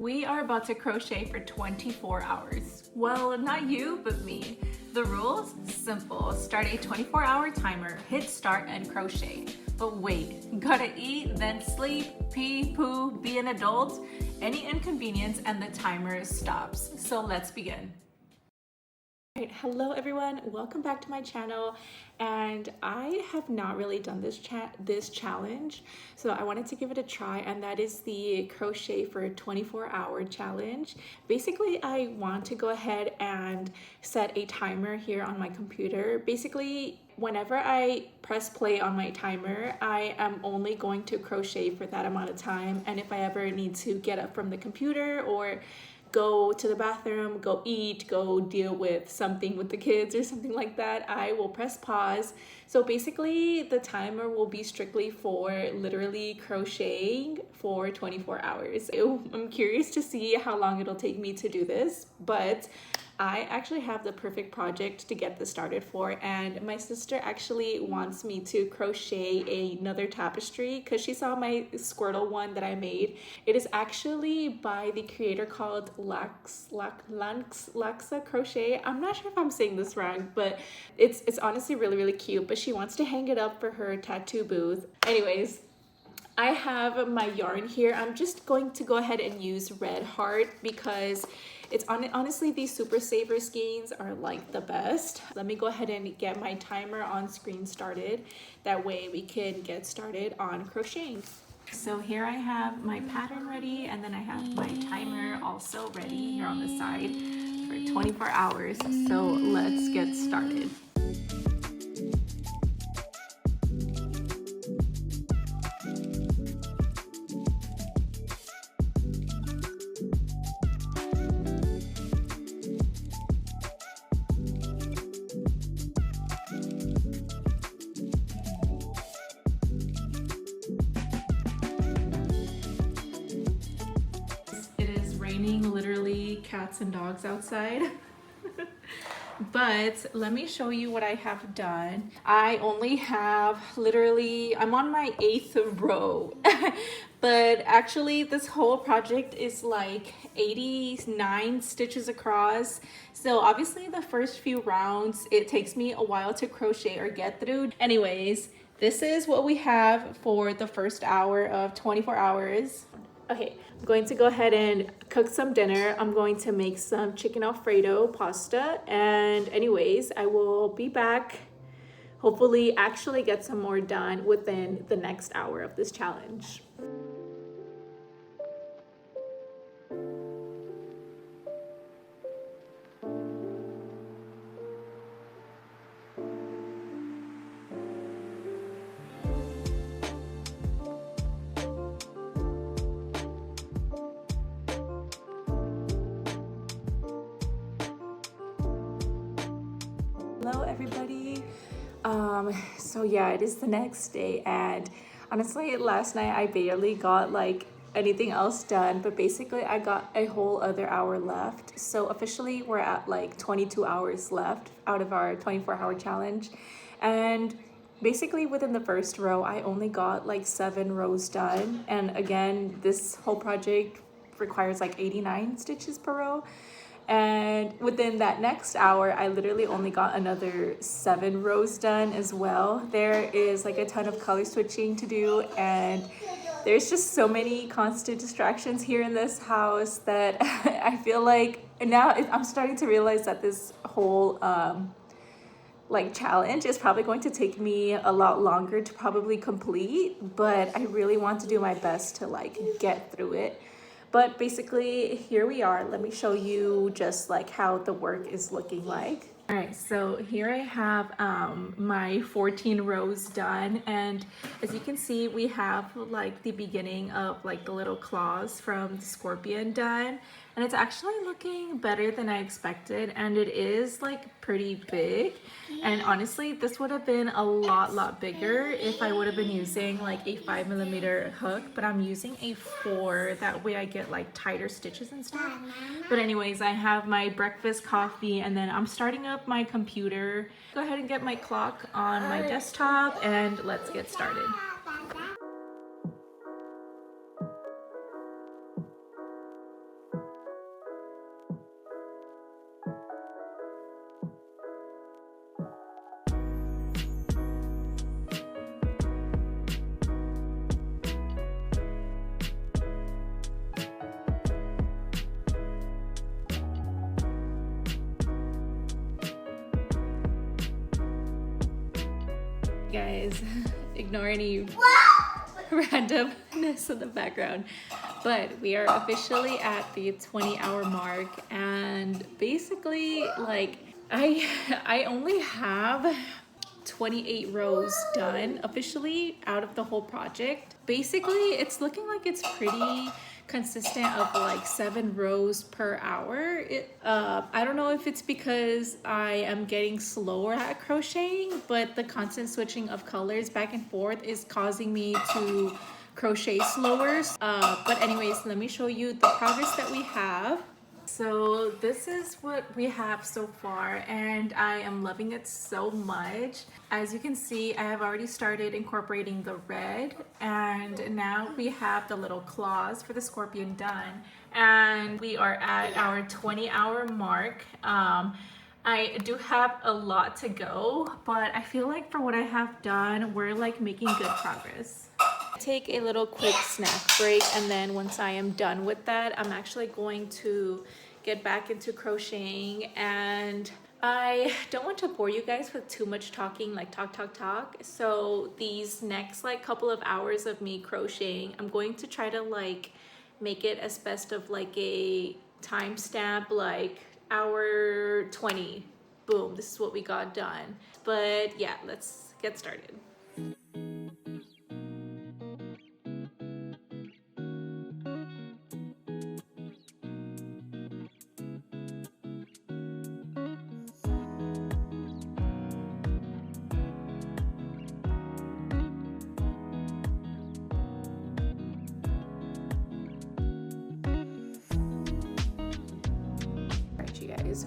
We are about to crochet for 24 hours. Well, not you, but me. The rules? Simple. Start a 24-hour timer, hit start, and crochet. But wait, gotta eat, then sleep, pee, poo, be an adult? Any inconvenience and the timer stops. So let's begin. Right, hello everyone, welcome back to my channel. And I have not really done this challenge, so I wanted to give it a try, and that is the crochet for a 24-hour challenge. Basically, I want to go ahead and set a timer here on my computer. Basically, whenever I press play on my timer, I am only going to crochet for that amount of time, and if I ever need to get up from the computer or go to the bathroom, go eat, go deal with something with the kids or something like that, I will press pause. So basically the timer will be strictly for literally crocheting for 24 hours. I'm curious to see how long it'll take me to do this, but I actually have the perfect project to get this started for, and my sister actually wants me to crochet another tapestry because she saw my Squirtle one that I made. It is actually by the creator called Laxa Crochet. I'm not sure if I'm saying this wrong, but it's honestly really cute, but she wants to hang it up for her tattoo booth. Anyways, I have my yarn here. I'm just going to go ahead and use Red Heart because it's honestly, these Super Saver skeins are like the best. Let me go ahead and get my timer on screen started. That way we can get started on crocheting. So here I have my pattern ready, and then I have my timer also ready here on the side for 24 hours. So let's get started. Literally cats and dogs outside. But let me show you what I have done. I only have I'm on my 8th row. But actually this whole project is like 89 stitches across. So obviously the first few rounds, it takes me a while to crochet or get through. Anyways, this is what we have for the first hour of 24 hours. Okay, I'm going to go ahead and cook some dinner. I'm going to make some chicken Alfredo pasta. And anyways, I will be back, hopefully actually get some more done within the next hour of this challenge. Hello everybody. So yeah, it is the next day, and honestly last night I barely got like anything else done, but basically I got a whole other hour left. So officially we're at like 22 hours left out of our 24-hour challenge, and basically within the first row I only got like 7 rows done, and again this whole project requires like 89 stitches per row. And within that next hour, I literally only got another 7 rows done as well. There is like a ton of color switching to do, and there's just so many constant distractions here in this house that I feel like now I'm starting to realize that this whole like challenge is probably going to take me a lot longer to probably complete, but I really want to do my best to like get through it. But basically, here we are. Let me show you just like how the work is looking like. All right, so here I have my 14 rows done, and as you can see, we have like the beginning of like the little claws from the scorpion done, and it's actually looking better than I expected, and it is like pretty big. And honestly, this would have been a lot bigger if I would have been using like a 5mm hook, but I'm using a 4, that way I get like tighter stitches and stuff. But anyways, I have my breakfast coffee, and then I'm starting up my computer. Go ahead and get my clock on my desktop, and let's get started. Guys, ignore any randomness in the background, but we are officially at the 20-hour mark, and basically like I only have 28 rows done officially out of the whole project. Basically it's looking like it's pretty consistent of like 7 rows per hour. I don't know if it's because I am getting slower at crocheting, but the constant switching of colors back and forth is causing me to crochet slower. But anyways, let me show you the progress that we have. So this is what we have so far, and I am loving it so much. As you can see, I have already started incorporating the red, and now we have the little claws for the scorpion done, and we are at our 20-hour mark. I do have a lot to go, but I feel like for what I have done, we're like making good progress. Take a little quick snack break, and then once I am done with that, I'm actually going to get back into crocheting. And I don't want to bore you guys with too much talking, like talk. So these next like couple of hours of me crocheting, I'm going to try to like make it as best of like a timestamp, like hour 20, boom, this is what we got done. But yeah, let's get started.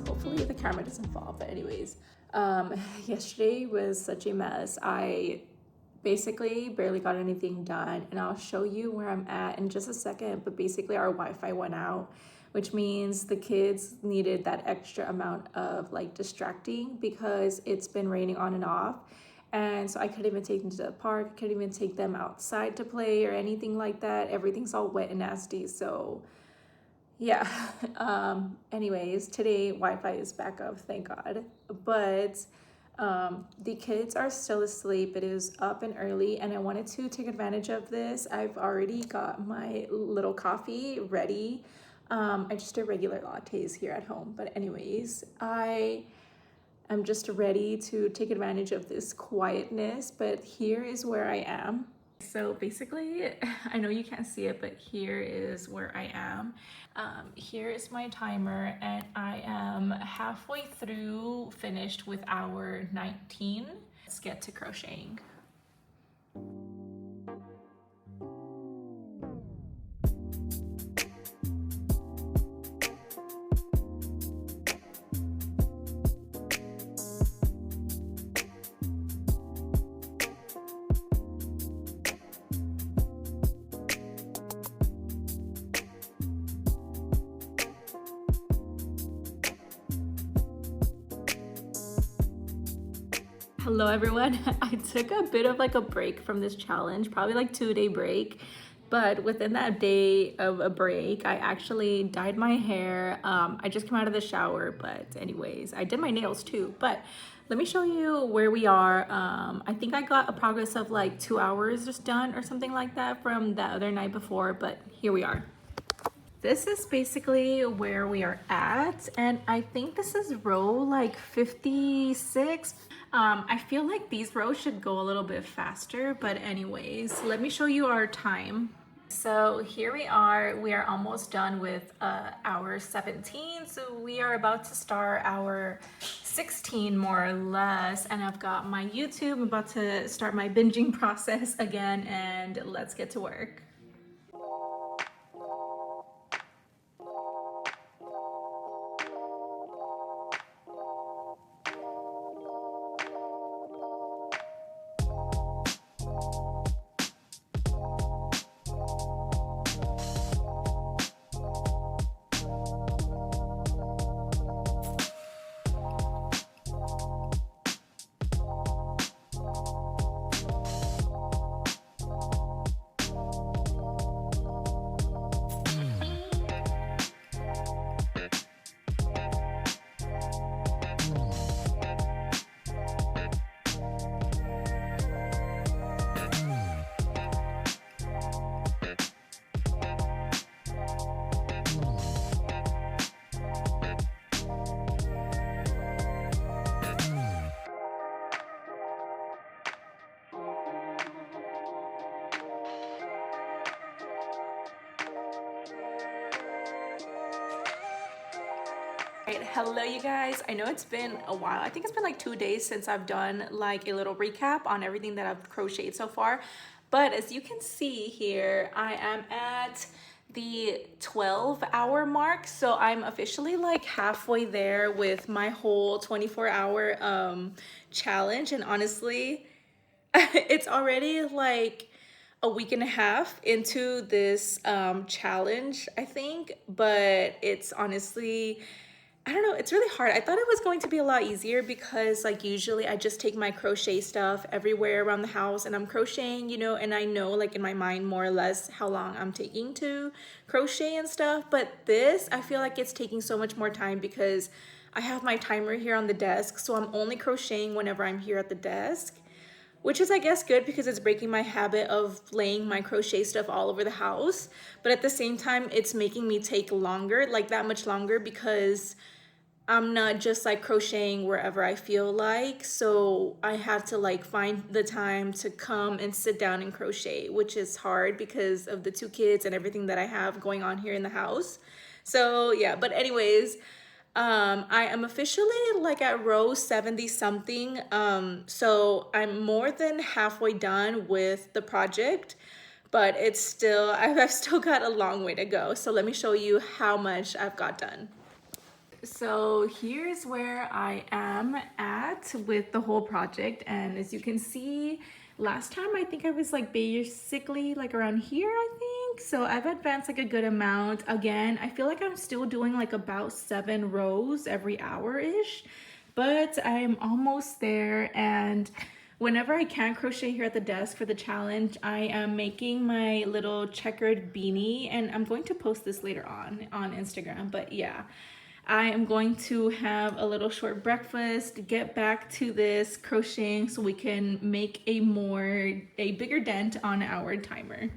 Hopefully the camera doesn't fall, but anyways, yesterday was such a mess. I basically barely got anything done, and I'll show you where I'm at in just a second. But basically our Wi-Fi went out, which means the kids needed that extra amount of like distracting because it's been raining on and off. And so I couldn't even take them to the park, couldn't even take them outside to play or anything like that. Everything's all wet and nasty, so yeah. Anyways, today Wi-Fi is back up, thank God. But the kids are still asleep. It is up and early, and I wanted to take advantage of this. I've already got my little coffee ready. I just do regular lattes here at home, but anyways, I am just ready to take advantage of this quietness. But here is where I am. So basically, I know you can't see it, but here is where I am. Here is my timer, and I am halfway through finished with hour 19. Let's get to crocheting. Hello everyone. I took a bit of like a break from this challenge, probably like 2-day break, but within that day of a break, I actually dyed my hair. I just came out of the shower, but anyways, I did my nails too. But let me show you where we are. I think I got a progress of like 2 hours just done or something like that from that other night before, but here we are. This is basically where we are at, and I think this is row like 56. I feel like these rows should go a little bit faster, but anyways, let me show you our time. So here we are almost done with hour 17, so we are about to start hour 16 more or less, and I've got my YouTube. I'm about to start my binging process again, and let's get to work. Right, hello you guys. I know it's been a while. I think it's been like 2 days since I've done like a little recap on everything that I've crocheted so far. But as you can see here, I am at the 12-hour mark. So I'm officially like halfway there with my whole 24-hour challenge. And honestly, it's already like a week and a half into this challenge, I think, but it's honestly, I don't know, it's really hard. I thought it was going to be a lot easier because like usually I just take my crochet stuff everywhere around the house and I'm crocheting, you know, and I know like in my mind more or less how long I'm taking to crochet and stuff. But this, I feel like it's taking so much more time because I have my timer here on the desk. So I'm only crocheting whenever I'm here at the desk, which is I guess good because it's breaking my habit of laying my crochet stuff all over the house. But at the same time, it's making me take longer, like that much longer, because I'm not just like crocheting wherever I feel like. So I have to like find the time to come and sit down and crochet, which is hard because of the two kids and everything that I have going on here in the house. So yeah, but anyways, I am officially like at row 70 something. So I'm more than halfway done with the project, but it's still, I've still got a long way to go. So let me show you how much I've got done. So here's where I am at with the whole project. And as you can see, last time I think I was like basically like around here, I think. So I've advanced like a good amount. Again, I feel like I'm still doing like about 7 rows every hour-ish, but I'm almost there. And whenever I can crochet here at the desk for the challenge, I am making my little checkered beanie, and I'm going to post this later on Instagram. But yeah, I am going to have a little short breakfast, get back to this crocheting so we can make a bigger dent on our timer.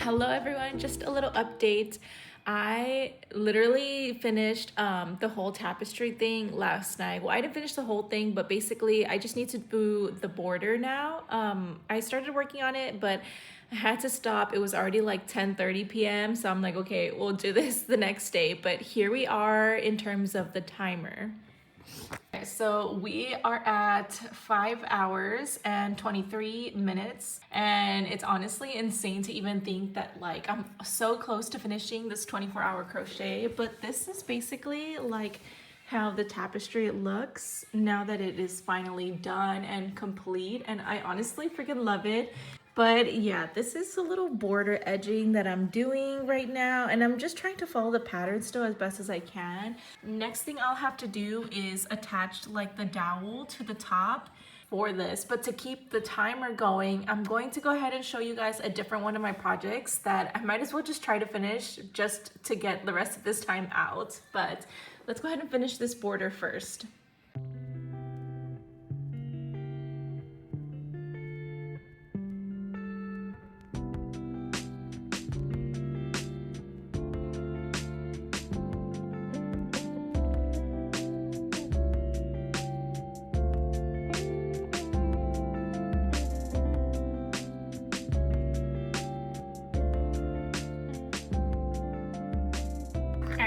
Hello everyone, just a little update. I literally finished the whole tapestry thing last night. Well, I didn't finish the whole thing, but basically I just need to do the border now. I started working on it, but I had to stop. It was already like 10:30 p.m. So I'm like, okay, we'll do this the next day. But here we are in terms of the timer. So we are at 5 hours and 23 minutes, and it's honestly insane to even think that like I'm so close to finishing this 24-hour crochet. But this is basically like how the tapestry looks now that it is finally done and complete, and I honestly freaking love it. But yeah, this is a little border edging that I'm doing right now, and I'm just trying to follow the pattern still as best as I can. Next thing I'll have to do is attach like the dowel to the top for this. But to keep the timer going, I'm going to go ahead and show you guys a different one of my projects that I might as well just try to finish just to get the rest of this time out. But let's go ahead and finish this border first.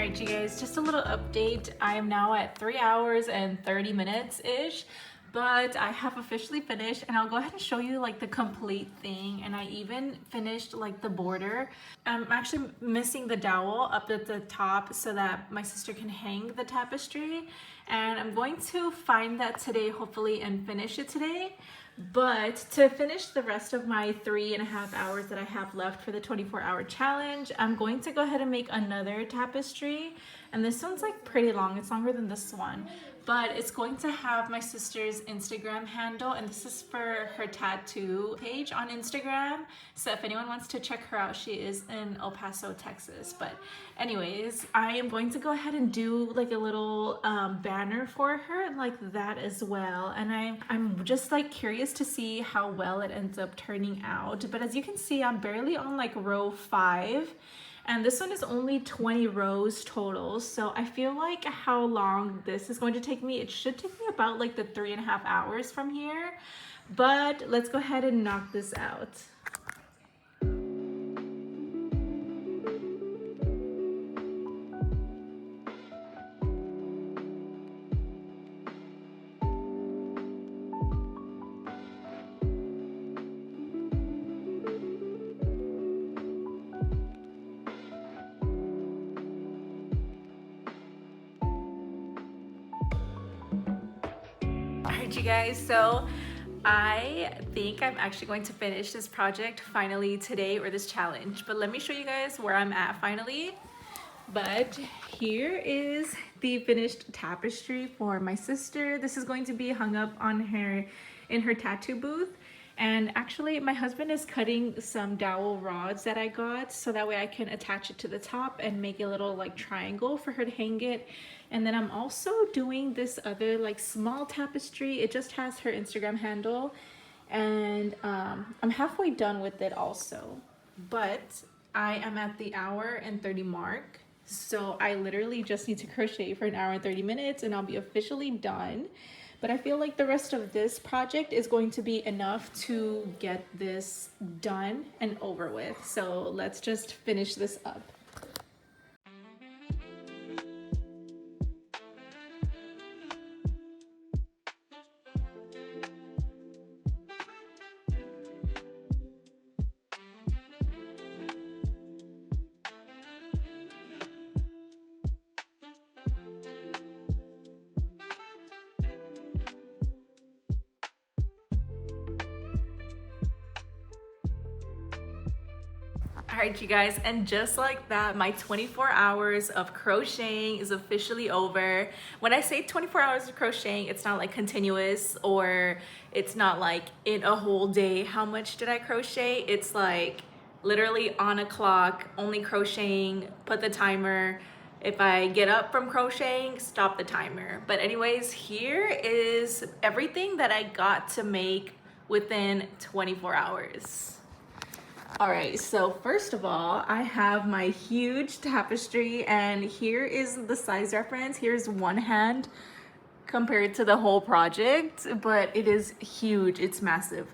Alright you guys, just a little update. I am now at 3 hours and 30 minutes ish, but I have officially finished, and I'll go ahead and show you like the complete thing. And I even finished like the border. I'm actually missing the dowel up at the top so that my sister can hang the tapestry, and I'm going to find that today hopefully and finish it today. But to finish the rest of my 3.5 hours that I have left for the 24-hour challenge, I'm going to go ahead and make another tapestry. And this one's like pretty long. It's longer than this one, but it's going to have my sister's Instagram handle, and this is for her tattoo page on Instagram. So if anyone wants to check her out, she is in El Paso, Texas. But anyways, I am going to go ahead and do like a little banner for her like that as well. And I'm just like curious to see how well it ends up turning out. But as you can see, I'm barely on like row 5. And this one is only 20 rows total. So I feel like how long this is going to take me, it should take me about like the 3.5 hours from here. But let's go ahead and knock this out. Alright you guys, so I think I'm actually going to finish this project finally today, or this challenge. But let me show you guys where I'm at finally. But here is the finished tapestry for my sister. This is going to be hung up on her in her tattoo booth. And actually my husband is cutting some dowel rods that I got so that way I can attach it to the top and make a little like triangle for her to hang it. And then I'm also doing this other like small tapestry. It just has her Instagram handle, and I'm halfway done with it also. But I am at the hour and 30 mark. So I literally just need to crochet for an hour and 30 minutes and I'll be officially done. But I feel like the rest of this project is going to be enough to get this done and over with. So let's just finish this up. Alright you guys, and just like that, my 24 hours of crocheting is officially over. When I say 24 hours of crocheting, it's not like continuous, or it's not like in a whole day how much did I crochet. It's like literally on a clock, only crocheting, put the timer. If I get up from crocheting, stop the timer. But anyways, here is everything that I got to make within 24 hours. All right, so first of all, I have my huge tapestry, and here is the size reference. Here's one hand compared to the whole project, but it is huge, it's massive.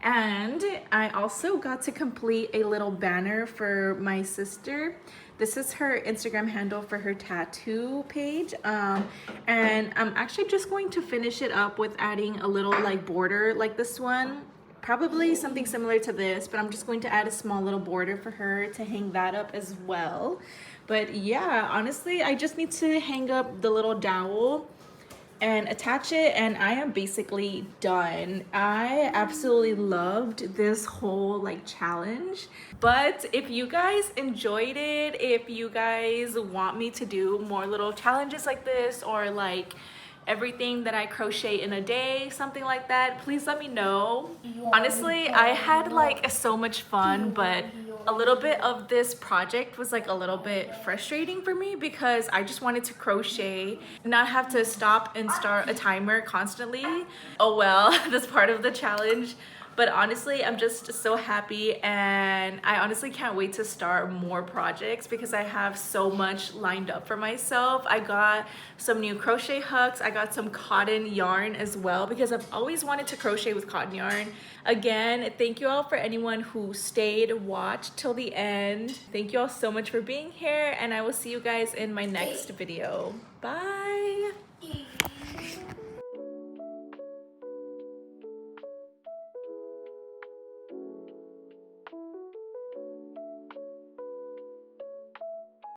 And I also got to complete a little banner for my sister. This is her Instagram handle for her tattoo page. And I'm actually just going to finish it up with adding a little like border like this one. Probably something similar to this, but I'm just going to add a small little border for her to hang that up as well. But yeah, honestly, I just need to hang up the little dowel and attach it, and I am basically done. I absolutely loved this whole like challenge. But if you guys enjoyed it, if you guys want me to do more little challenges like this, or like everything that I crochet in a day, something like that, please let me know. Honestly, I had like so much fun, but a little bit of this project was like a little bit frustrating for me because I just wanted to crochet, not have to stop and start a timer constantly. Oh well, that's part of the challenge. But honestly, I'm just so happy, and I honestly can't wait to start more projects because I have so much lined up for myself. I got some new crochet hooks. I got some cotton yarn as well because I've always wanted to crochet with cotton yarn. Again, thank you all for anyone who stayed, watched till the end. Thank you all so much for being here, and I will see you guys in my next video. Bye.